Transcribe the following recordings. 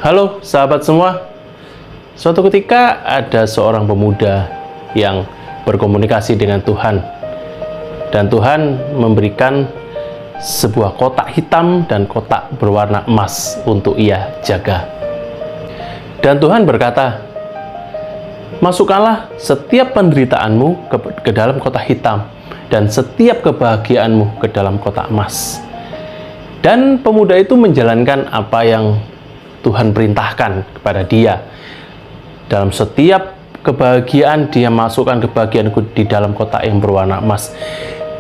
Halo sahabat semua, suatu ketika ada seorang pemuda yang berkomunikasi dengan Tuhan, dan Tuhan memberikan sebuah kotak hitam dan kotak berwarna emas untuk ia jaga. Dan Tuhan berkata, masukkanlah setiap penderitaanmu ke dalam kotak hitam dan setiap kebahagiaanmu ke dalam kotak emas. Dan pemuda itu menjalankan apa yang Tuhan perintahkan kepada dia. Dalam setiap kebahagiaan, dia masukkan kebahagiaanku di dalam kotak yang berwarna emas.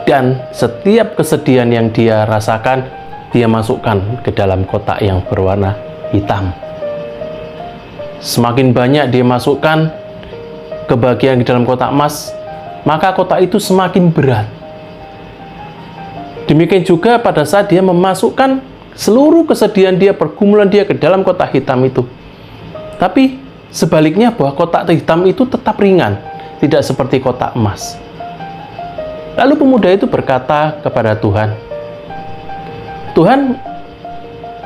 Dan setiap kesedihan yang dia rasakan, dia masukkan ke dalam kotak yang berwarna hitam. Semakin banyak dia masukkan kebahagiaan di dalam kotak emas, maka kotak itu semakin berat. Demikian juga pada saat dia memasukkan seluruh kesedihan dia, pergumulan dia ke dalam kotak hitam itu. Tapi sebaliknya, bahwa kotak hitam itu tetap ringan, tidak seperti kotak emas. Lalu pemuda itu berkata kepada Tuhan, Tuhan,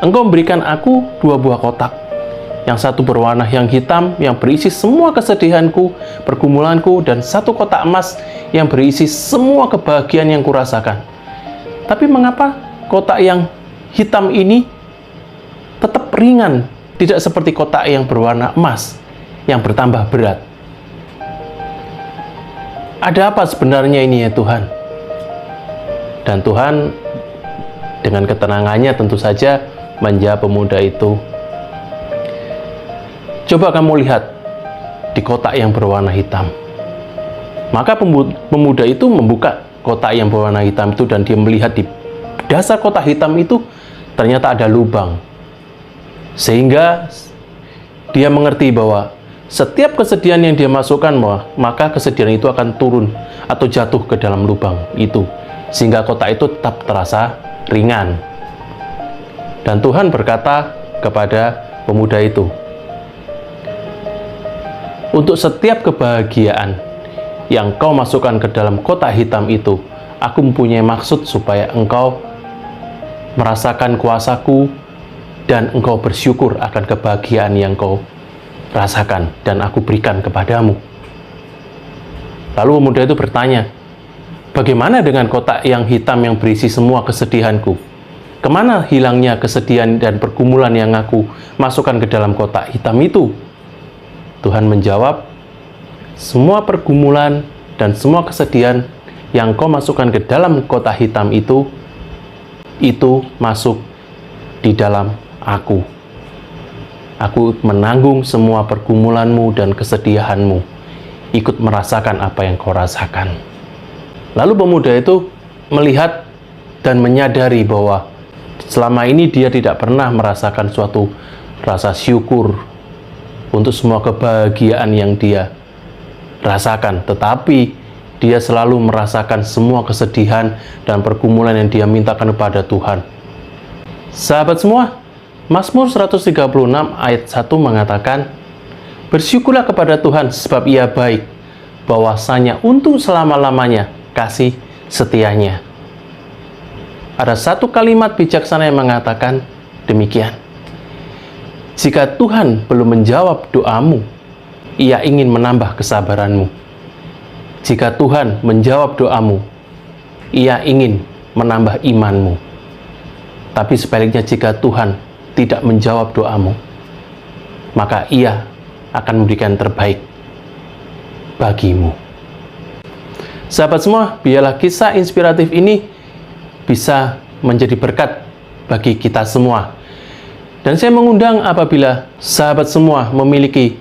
Engkau memberikan aku 2 buah kotak. Yang satu berwarna yang hitam, yang berisi semua kesedihanku, pergumulanku, dan 1 kotak emas yang berisi semua kebahagiaan yang kurasakan. Tapi mengapa kotak yang hitam ini tetap ringan, tidak seperti kotak yang berwarna emas yang bertambah berat? Ada apa sebenarnya ini ya Tuhan? Dan Tuhan dengan ketenangannya tentu saja menjawab pemuda itu, coba kamu lihat di kotak yang berwarna hitam. Maka pemuda itu membuka kotak yang berwarna hitam itu, dan dia melihat di dasar kotak hitam itu ternyata ada lubang. Sehingga dia mengerti bahwa setiap kesedihan yang dia masukkan, maka kesedihan itu akan turun atau jatuh ke dalam lubang itu, sehingga kotak itu tetap terasa ringan. Dan Tuhan berkata kepada pemuda itu, untuk setiap kebahagiaan yang kau masukkan ke dalam kotak hitam itu, aku mempunyai maksud supaya engkau merasakan kuasaku dan engkau bersyukur akan kebahagiaan yang kau rasakan dan aku berikan kepadamu. Lalu pemuda itu bertanya, bagaimana dengan kotak yang hitam yang berisi semua kesedihanku? Kemana hilangnya kesedihan dan pergumulan yang aku masukkan ke dalam kotak hitam itu? Tuhan menjawab, semua pergumulan dan semua kesedihan yang kau masukkan ke dalam kotak hitam itu masuk di dalam aku. Aku menanggung semua pergumulanmu dan kesedihanmu, ikut merasakan apa yang kau rasakan. Lalu pemuda itu melihat dan menyadari bahwa selama ini dia tidak pernah merasakan suatu rasa syukur untuk semua kebahagiaan yang dia rasakan, tetapi dia selalu merasakan semua kesedihan dan pergumulan yang dia mintakan kepada Tuhan. Sahabat semua, Mazmur 136 ayat 1 mengatakan, bersyukurlah kepada Tuhan sebab Ia baik, bahwasanya untuk selama-lamanya kasih setianya. Ada satu kalimat bijaksana yang mengatakan demikian, jika Tuhan belum menjawab doamu, Ia ingin menambah kesabaranmu. Jika Tuhan menjawab doamu, Ia ingin menambah imanmu. Tapi sebaliknya, jika Tuhan tidak menjawab doamu, maka Ia akan memberikan terbaik bagimu. Sahabat semua, biarlah kisah inspiratif ini bisa menjadi berkat bagi kita semua. Dan saya mengundang apabila sahabat semua memiliki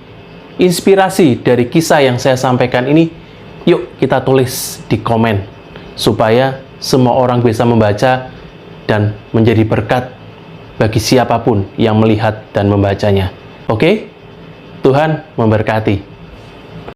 inspirasi dari kisah yang saya sampaikan ini, yuk kita tulis di komen, supaya semua orang bisa membaca dan menjadi berkat bagi siapapun yang melihat dan membacanya. Oke? Tuhan memberkati.